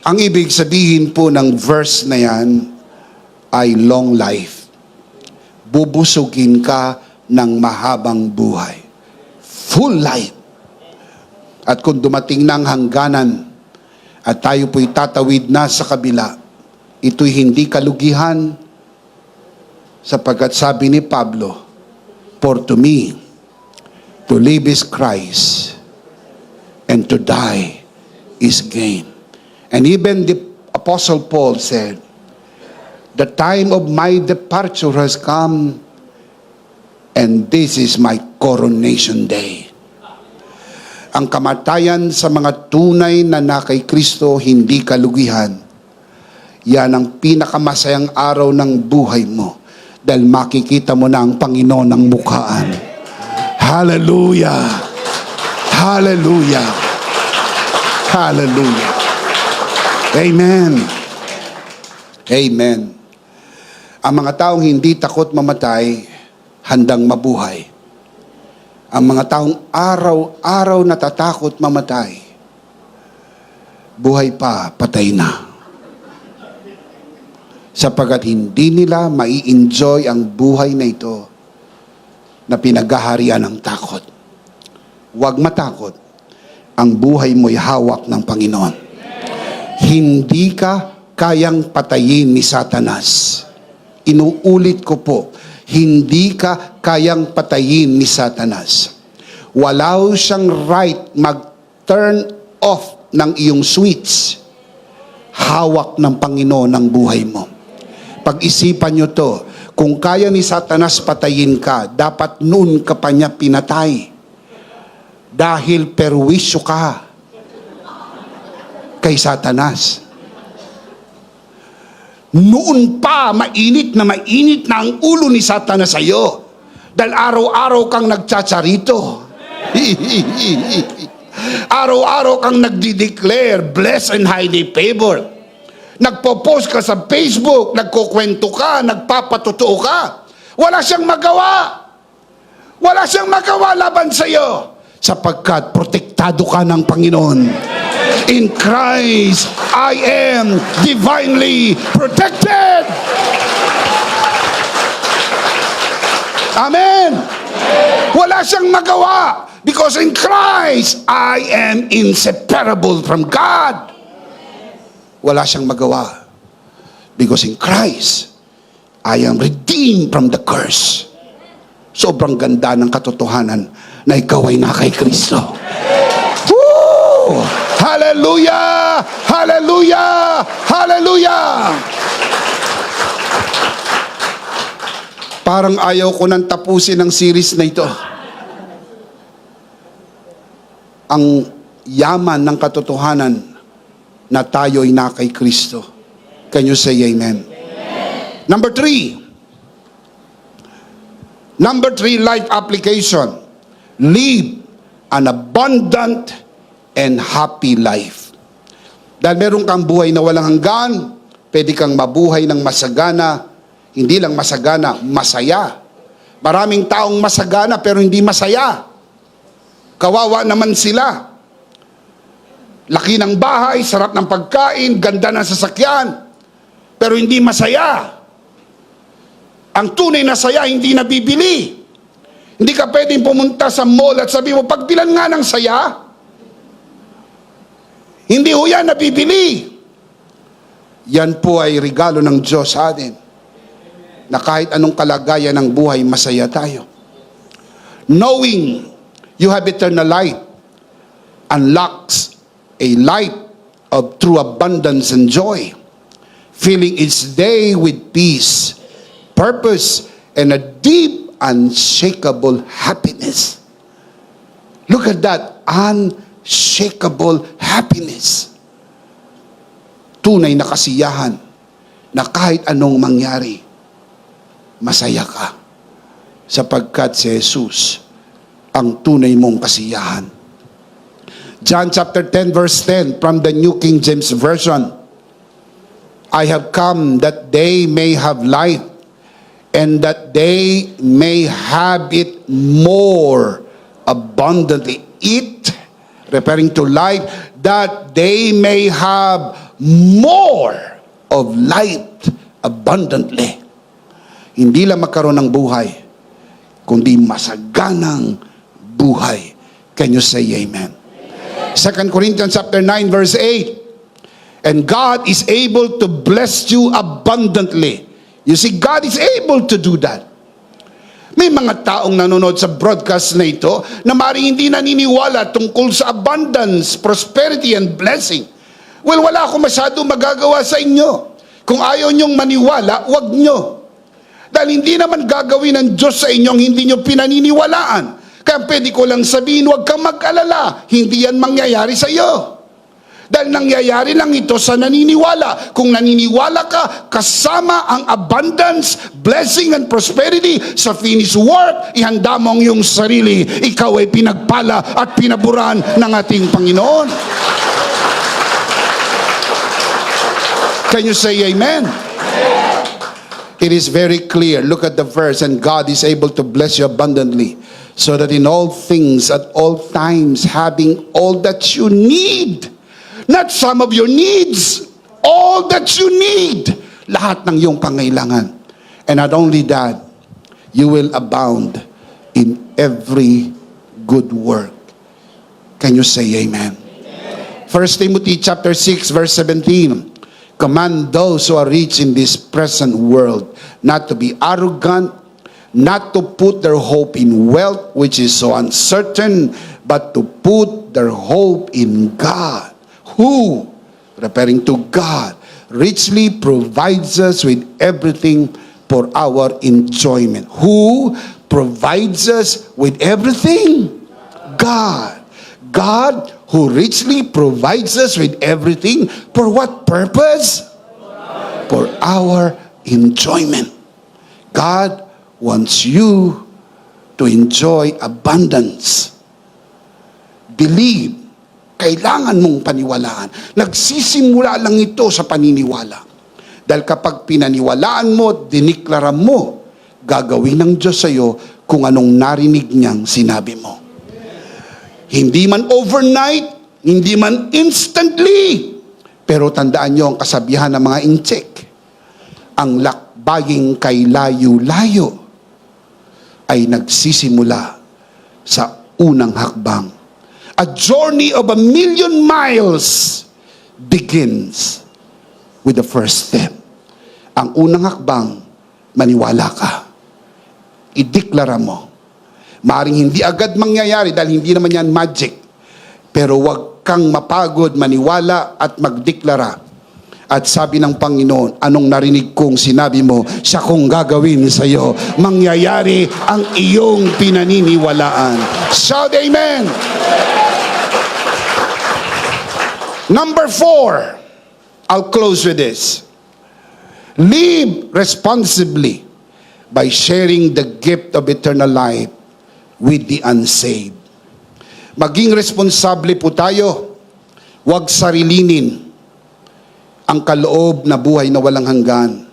Ang ibig sabihin po ng verse na yan ay long life. Bubusugin ka ng mahabang buhay. Full life. At kung dumating ng hangganan at tayo po'y tatawid na sa kabila, ito'y hindi kalugihan, sapagkat sabi ni Pablo, for to me, to live is Christ, and to die is gain. And even the Apostle Paul said, the time of my departure has come, and this is my coronation day. Ang kamatayan sa mga tunay na kay Kristo, hindi kalugihan. Yan ang pinakamasayang araw ng buhay mo. Dahil makikita mo na ang Panginoon ng mukhaan. Hallelujah! Hallelujah! Hallelujah! Amen! Amen! Ang mga taong hindi takot mamatay, handang mabuhay. Ang mga taong araw-araw natatakot mamatay, buhay pa, patay na. Sapagkat hindi nila mai-enjoy ang buhay na ito na pinaghaharian ng takot. Huwag matakot. Ang buhay mo'y hawak ng Panginoon. Hindi ka kayang patayin ni Satanas. Inuulit ko po, hindi ka kayang patayin ni Satanas. Wala siyang right mag-turn off ng iyong switch. Hawak ng Panginoon ang buhay mo. Pag-isipan nyo to, kung kaya ni Satanas patayin ka, dapat noon ka pa niya pinatay. Dahil perwisyo ka kay Satanas. Noon pa, mainit na ang ulo ni Satanas sa iyo. Dahil araw-araw kang nagtsatsarito. Araw-araw kang nagdi-declare, blessed and highly favored. Nagpo-post ka sa Facebook, nagkukwento ka, nagpapatotoo ka. Wala siyang magawa. Wala siyang magawa laban sa iyo. Sapagkat protektado ka ng Panginoon. In Christ, I am divinely protected. Amen. Wala siyang magawa. Because in Christ, I am inseparable from God. Wala siyang magawa. Because in Christ, I am redeemed from the curse. Sobrang ganda ng katotohanan na ikaw ay na kay Kristo. Woo! Hallelujah! Hallelujah! Hallelujah! Parang ayaw ko nang tapusin ang series na ito. Ang yaman ng katotohanan na tayo'y na kay Kristo. Can you say amen? Number 3, life application. Live an abundant and happy life. Dahil meron kang buhay na walang hanggan, pwede kang mabuhay ng masagana, hindi lang masagana, masaya. Maraming taong masagana pero hindi masaya. Kawawa naman sila. Laki ng bahay, sarap ng pagkain, ganda ng sasakyan, pero hindi masaya. Ang tunay na saya hindi nabibili. Hindi ka pwedeng pumunta sa mall at sabi mo, pagbilan nga ng saya. Hindi ho yan nabibili. Yan po ay regalo ng Diyos sa atin. Na kahit anong kalagayan ng buhay, masaya tayo. Knowing you have eternal life unlocks a life of true abundance and joy. Filling each day with peace, purpose, and a deep, unshakable happiness. Look at that, unshakable happiness. Tunay na kasiyahan na kahit anong mangyari, masaya ka. Sapagkat si Jesus ang tunay mong kasiyahan. John chapter 10 verse 10 from the New King James Version. I have come that they may have life and that they may have it more abundantly. It, referring to life, that they may have more of life abundantly. Hindi lang magkaroon ng buhay, kundi masaganang buhay. Can you say amen? 2 Corinthians chapter 9 verse 8. And God is able to bless you abundantly. You see, God is able to do that. May mga taong nanonood sa broadcast na ito na maaaring hindi naniniwala tungkol sa abundance, prosperity, and blessing. Well, wala akong masyado magagawa sa inyo. Kung ayaw nyong maniwala, wag nyo. Dahil hindi naman gagawin ng Diyos sa inyong hindi nyo pinaniniwalaan. Kaya pwede ko lang sabihin, huwag kang mag-alala. Hindi yan mangyayari sa iyo. Dahil nangyayari lang ito sa naniniwala. Kung naniniwala ka, kasama ang abundance, blessing, and prosperity sa finished work, ihanda mo ang iyong sarili. Ikaw ay pinagpala at pinaburan ng ating Panginoon. Can you say amen? It is very clear. Look at the verse. And God is able to bless you abundantly, so that in all things, at all times, having all that you need, not some of your needs, all that you need, lahat ng iyong pangailangan. And not only that, you will abound in every good work. Can you say amen? 1 Timothy chapter 6 verse 17. Command those who are rich in this present world not to be arrogant, not to put their hope in wealth, which is so uncertain, but to put their hope in God, who, referring to God, richly provides us with everything for our enjoyment. Who provides us with everything? God. God who richly provides us with everything, for what purpose? For our enjoyment. God wants you to enjoy abundance. Believe. Kailangan mong paniwalaan. Nagsisimula lang ito sa paniniwala. Dahil kapag pinaniwalaan mo, diniklara mo, gagawin ng Diyos sa iyo kung anong narinig niyang sinabi mo. Hindi man overnight, hindi man instantly, pero tandaan niyo ang kasabihan ng mga incheck. Ang lakbaying kay layo-layo ay nagsisimula sa unang hakbang. A journey of 1,000,000 miles begins with the first step. Ang unang hakbang, maniwala ka. Ideklara mo. Maaring hindi agad mangyayari dahil hindi naman yan magic. Pero huwag kang mapagod, maniwala at magdeklara. At sabi ng Panginoon, anong narinig kong sinabi mo, siya kong gagawin sa iyo. Mangyayari ang iyong pinaniniwalaan. Shout amen! Number 4, I'll close with this. Live responsibly by sharing the gift of eternal life with the unsaved. Maging responsable po tayo. Huwag sarilinin ang kaloob na buhay na walang hanggan.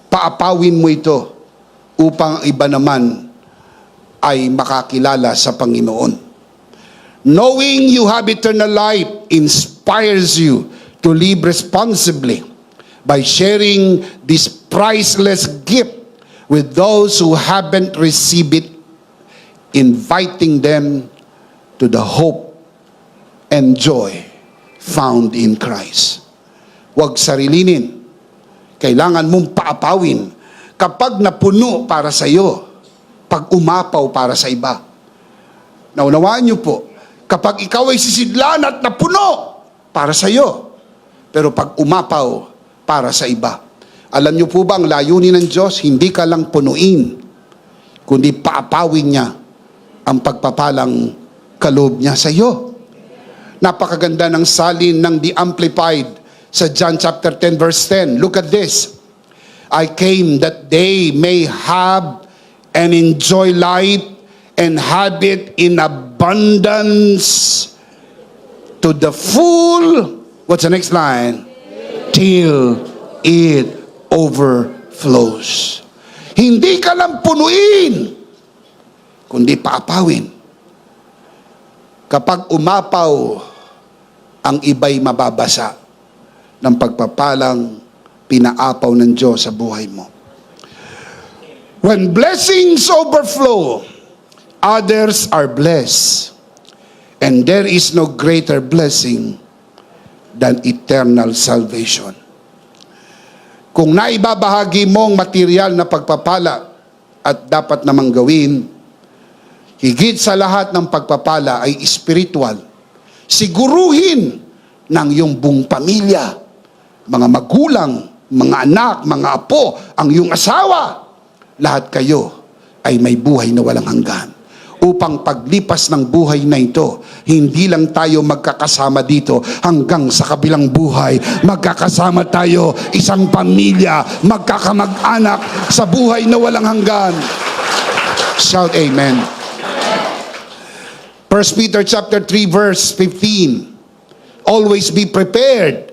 Paapawin mo ito upang ang iba naman ay makakilala sa Panginoon. Knowing you have eternal life inspires you to live responsibly by sharing this priceless gift with those who haven't received it, inviting them to the hope and joy found in Christ. Huwag sarilinin. Kailangan mong paapawin. Kapag napuno para sa iyo, pag umapaw para sa iba. Naunawaan niyo po, kapag ikaw ay sisidlan at napuno para sa iyo, pero pag umapaw para sa iba. Alam niyo po ba ang layunin ng Diyos? Hindi ka lang punuin, kundi paapawin niya ang pagpapalang kaloob niya sa iyo. Napakaganda ng salin ng The Amplified sa John chapter 10 verse 10. Look at this. I came that they may have and enjoy life and have it in abundance to the full. What's the next line? Till it overflows. Hindi ka lang punuin, kundi paapawin. Kapag umapaw, ang iba'y mababasa ng pagpapalang pinaapaw ng Diyos sa buhay mo. When blessings overflow, others are blessed. And there is no greater blessing than eternal salvation. Kung naibabahagi mo ang material na pagpapala at dapat namang gawin, higit sa lahat ng pagpapala ay spiritual. Siguruhin ng iyong buong pamilya, mga magulang, mga anak, mga apo, ang iyong asawa, lahat kayo ay may buhay na walang hanggan. Upang paglipas ng buhay na ito, hindi lang tayo magkakasama dito hanggang sa kabilang buhay. Magkakasama tayo, isang pamilya, magkakamag-anak sa buhay na walang hanggan. Shout amen. 1 Peter chapter 3 verse 15. Always be prepared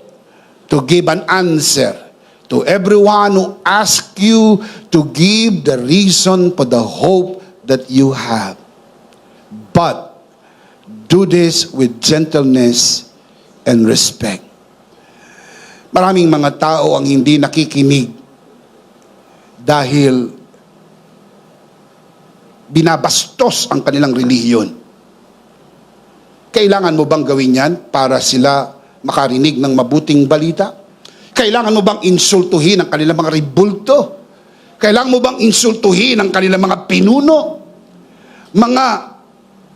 to give an answer to everyone who asks you to give the reason for the hope that you have. But do this with gentleness and respect. Maraming mga tao ang hindi nakikinig dahil binabastos ang kanilang relihiyon. Kailangan mo bang gawin yan para sila makarinig ng mabuting balita? Kailangan mo bang insultuhin ang kanilang mga ribulto? Kailangan mo bang insultuhin ang kanilang mga pinuno? Mga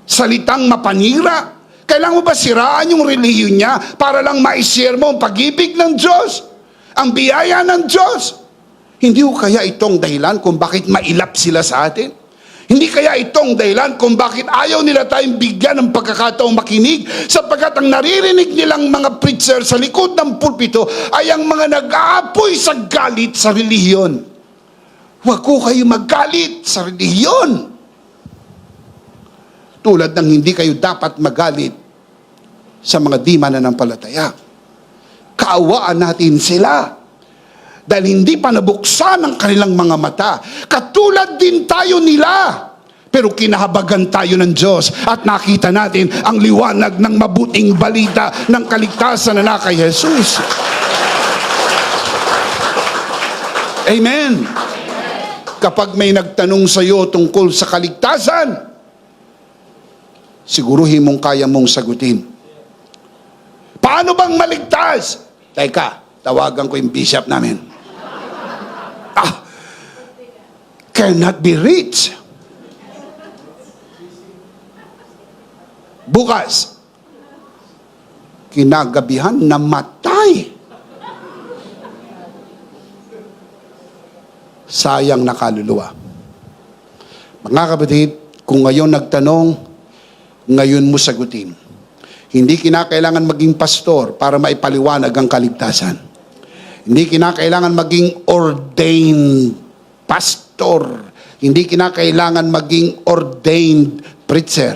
salitang mapanira? Kailangan mo ba siraan yung relihiyon niya para lang ma-share mo ang pag-ibig ng Diyos? Ang biyaya ng Diyos? Hindi ko kaya itong dahilan kung bakit mailap sila sa atin? Hindi kaya itong dahilan kung bakit ayaw nila tayong bigyan ng pagkakataong makinig, sapagkat ang naririnig nilang mga preacher sa likod ng pulpito ay ang mga nag-aapoy sa galit sa relihiyon. Huwag ko kayo magalit sa relihiyon. Tulad ng hindi kayo dapat magalit sa mga di mananampalataya. Kaawaan natin sila. Dahil hindi pa nabuksan ang kanilang mga mata. Katulad din tayo nila. Pero kinahabagan tayo ng Diyos at nakita natin ang liwanag ng mabuting balita ng kaligtasan na kay Jesus. Amen. Kapag may nagtanong sa iyo tungkol sa kaligtasan, siguruhin mong kaya mong sagutin. Paano bang maligtas? Teka, tawagan ko yung bishop namin. Cannot be reached. Bukas, kinagabihan, namatay. Sayang na kaluluwa. Mga kapatid, kung ngayon nagtanong, ngayon mo sagutin. Hindi kinakailangan maging pastor para maipaliwanag ang kaligtasan. Hindi kinakailangan maging ordained pastor. Hindi kinakailangan maging ordained preacher.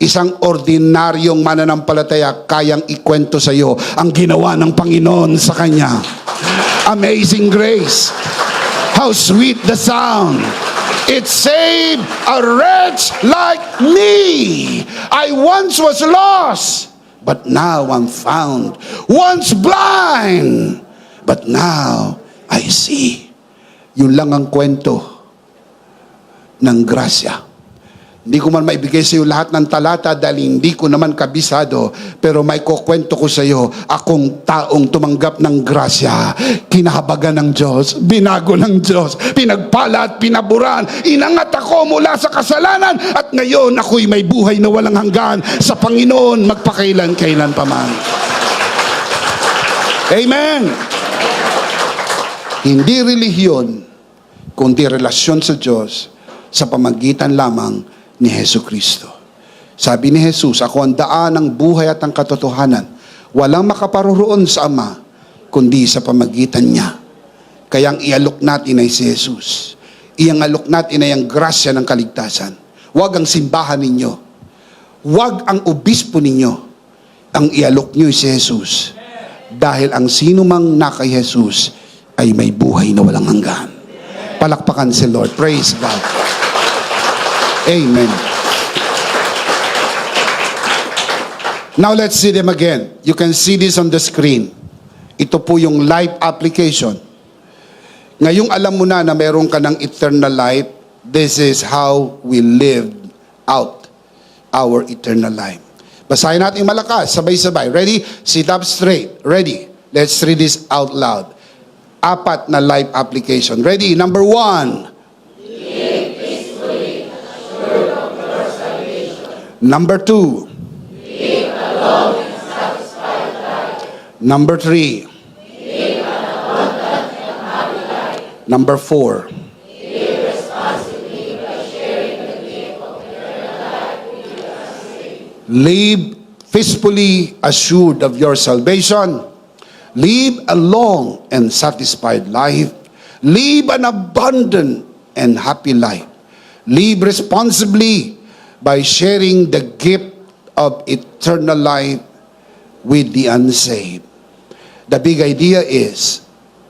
Isang ordinaryong mananampalataya kayang ikwento sa iyo ang ginawa ng Panginoon sa kanya. Amazing grace. How sweet the sound. It saved a wretch like me. I once was lost, but now I'm found. Once blind, but now I see. Yun lang ang kwento ng grasya. Hindi ko man maibigay sa iyo lahat ng talata dahil hindi ko naman kabisado, pero may kukwento ko sa iyo, akong taong tumanggap ng grasya, kinahabagan ng Diyos, binago ng Diyos, pinagpala at pinaburan, inangat ako mula sa kasalanan, at ngayon ako'y may buhay na walang hanggan sa Panginoon magpakailan-kailan pa man. Amen. Hindi relihiyon, kundi relasyon sa Diyos sa pamagitan lamang ni Jesucristo. Sabi ni Jesus, ako ang daan, ang buhay at ang katotohanan. Walang makaparoroon sa Ama, kundi sa pamagitan niya. Kaya ang ialok natin ay si Jesus. Iyang alok natin ay ang grasya ng kaligtasan. Huwag ang simbahan ninyo. Huwag ang obispo ninyo. Ang ialok niyo ay si Jesus. Dahil ang sino mang na kay Jesus ay may buhay na walang hanggan. Palakpakan si Lord. Praise God. Amen. Now let's see them again. You can see this on the screen. Ito po yung life application. Ngayong alam mo na meron ka ng eternal life, this is how we live out our eternal life. Basahin natin malakas, sabay-sabay. Ready? Sit up straight. Ready? Let's read this out loud. 4 na life application. Ready? Number 1. Number 2. Number 3. Number 4. Live peacefully assured of your salvation. Live a long and satisfied life. Live an abundant and happy life. Live responsibly by sharing the gift of eternal life with the unsaved. The big idea is,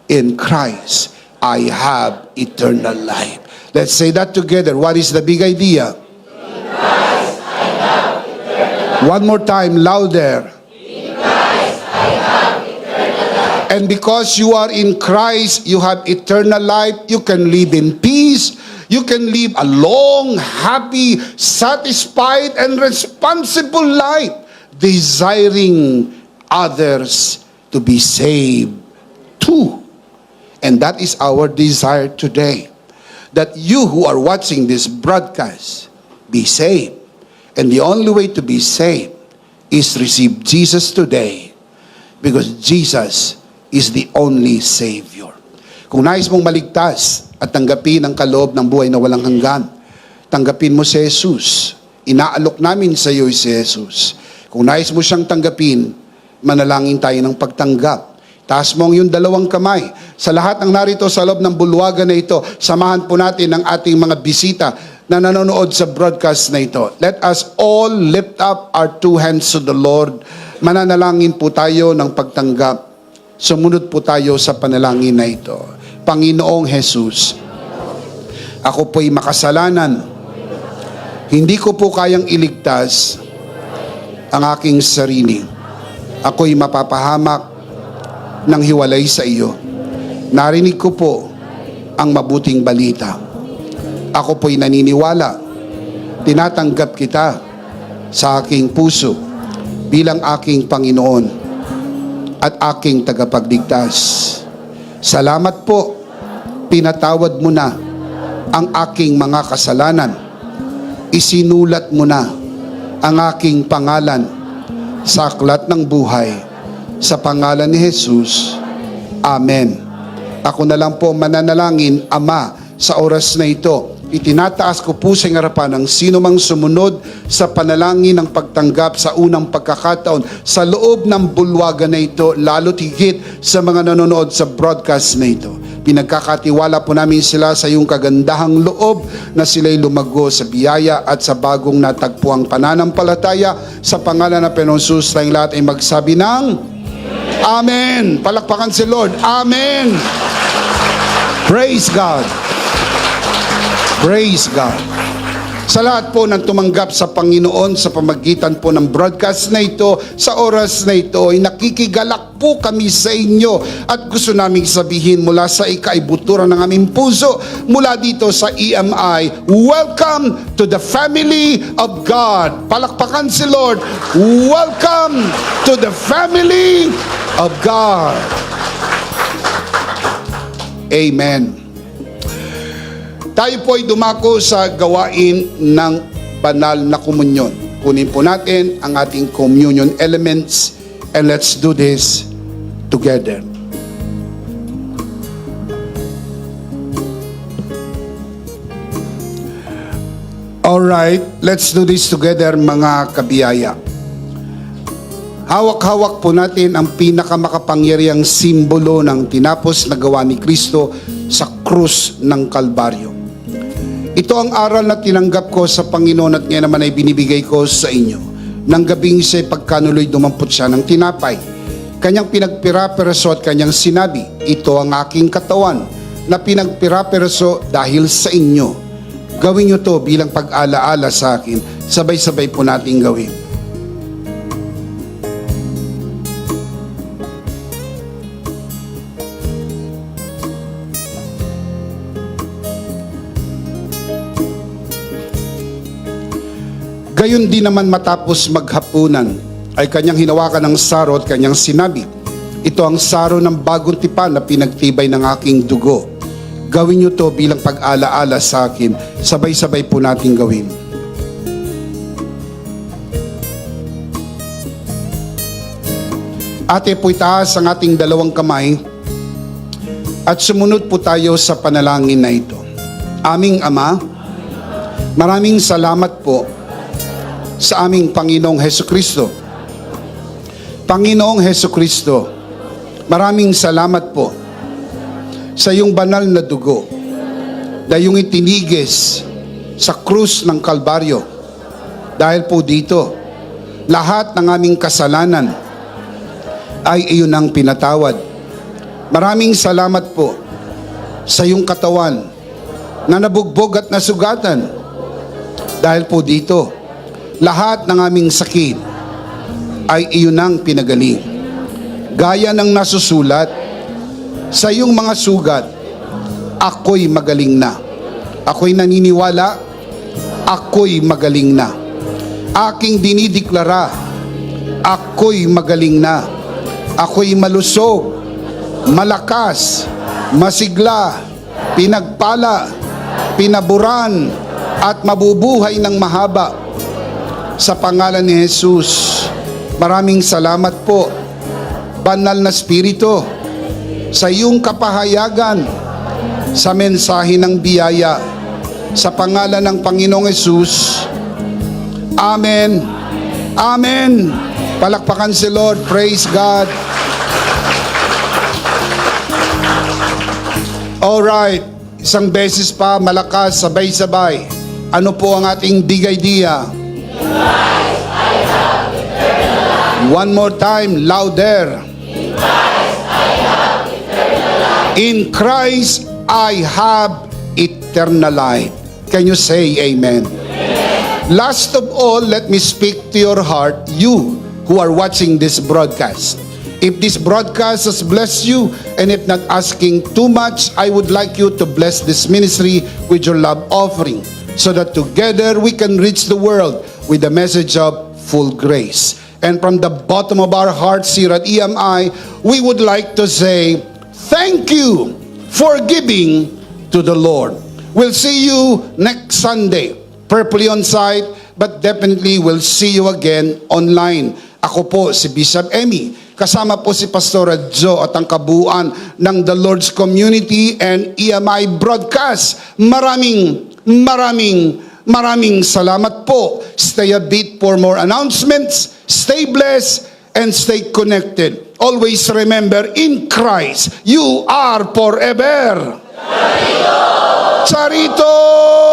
in Christ, I have eternal life. Let's say that together. What is the big idea? In Christ I have eternal life. One more time, louder. In Christ I have eternal life. And because you are in Christ, you have eternal life. You can live in peace. You can live a long, happy, satisfied, and responsible life, desiring others to be saved too. And that is our desire today. That you who are watching this broadcast, be saved. And the only way to be saved is receive Jesus today. Because Jesus is the only Savior. Kung nais mong maligtas at tanggapin ang kaloob ng buhay na walang hanggan, tanggapin mo si Jesus. Inaalok namin sa iyo si Jesus. Kung nais mo siyang tanggapin, manalangin tayo ng pagtanggap. Taas mo ang iyong dalawang kamay. Sa lahat ng narito sa loob ng bulwagan na ito, samahan po natin ang ating mga bisita na nanonood sa broadcast na ito. Let us all lift up our two hands to the Lord. Mananalangin po tayo ng pagtanggap. Sumunod po tayo sa panalangin na ito. Panginoong Jesus, ako po'y makasalanan. Hindi ko po kayang iligtas ang aking sarili. Ako'y mapapahamak ng hiwalay sa iyo. Narinig ko po ang mabuting balita. Ako po'y naniniwala. Tinatanggap kita sa aking puso bilang aking Panginoon at aking tagapagligtas. Salamat po, pinatawad mo na ang aking mga kasalanan. Isinulat mo na ang aking pangalan sa aklat ng buhay. Sa pangalan ni Jesus, Amen. Ako na lang po mananalangin, Ama, sa oras na ito. Itinataas ko po sa harapan ng sino mang sumunod sa panalangin ng pagtanggap sa unang pagkakataon sa loob ng bulwagan na ito, lalo't higit sa mga nanonood sa broadcast na ito. Pinagkakatiwala po namin sila sa iyong kagandahang loob na sila'y lumago sa biyaya at sa bagong natagpuang pananampalataya. Sa pangalan ng Panginoon Jesus, tayong lahat ay magsabi ng Amen. Palakpakan si Lord. Amen. Praise God. Praise God. Sa lahat po ng tumanggap sa Panginoon sa pamagitan po ng broadcast na ito, sa oras na ito, ay nakikigalak po kami sa inyo at gusto naming sabihin mula sa ikaibuturan ng aming puso, mula dito sa EMI, welcome to the family of God. Palakpakan si Lord. Welcome to the family of God. Amen. Tayo po ay dumako sa gawain ng banal na komunyon. Kunin po natin ang ating communion elements and let's do this together. Alright, let's do this together mga kabiyaya. Hawak-hawak po natin ang pinakamakapangyarihang simbolo ng tinapos na gawa ni Kristo sa krus ng Kalbaryo. Ito ang aral na tinanggap ko sa Panginoon at ngayon naman ay binibigay ko sa inyo. Nang gabing siya'y pagkanuloy dumampot siya ng tinapay. Kanyang pinagpira-peraso at kanyang sinabi, ito ang aking katawan na pinagpira-peraso dahil sa inyo. Gawin niyo to bilang pag-alaala sa akin. Sabay-sabay po nating gawin. Gayon din naman matapos maghapunan, ay kanyang hinawakan ng saro at kanyang sinabi, ito ang saro ng bagong tipan na pinagtibay ng aking dugo. Gawin niyo to bilang pag-alaala sa akin. Sabay-sabay po nating gawin. Ate po itaas ang ating dalawang kamay at sumunod po tayo sa panalangin na ito. Aming Ama, maraming salamat po sa aming Panginoong Hesukristo. Panginoong Hesukristo, maraming salamat po sa iyong banal na dugo na iyong itinigis sa krus ng Kalbaryo. Dahil po dito, lahat ng aming kasalanan ay iyon ang pinatawad. Maraming salamat po sa iyong katawan na nabugbog at nasugatan. Dahil po dito, lahat ng aming sakit ay iyon ang pinagaling. Gaya ng nasusulat, sa iyong mga sugat, ako'y magaling na. Ako'y naniniwala, ako'y magaling na. Aking dinideklara, ako'y magaling na. Ako'y malusog, malakas, masigla, pinagpala, pinaburan, at mabubuhay ng mahaba. Sa pangalan ni Jesus, maraming salamat po, Banal na Espiritu, sa iyong kapahayagan sa mensahe ng biyaya. Sa pangalan ng Panginoong Hesus. Amen. Amen. Palakpakan si Lord. Praise God. Alright. Isang beses pa, malakas, sabay-sabay. Ano po ang ating big idea? One more time, louder. In Christ, I have eternal life. Can you say amen? Last of all, let me speak to your heart, you who are watching this broadcast. If this broadcast has blessed you, and if not asking too much, I would like you to bless this ministry with your love offering, so that together we can reach the world with the message of full grace. And from the bottom of our hearts here at EMI, we would like to say, thank you for giving to the Lord. We'll see you next Sunday, prayerfully on site, but definitely we'll see you again online. Ako po si Bishop Emmy. Kasama po si Pastora Jo at ang kabuuan ng The Lord's Community and EMI Broadcast. Maraming salamat po. Stay a bit for more announcements. Stay blessed and stay connected. Always remember, in Christ, you are forever. Charito!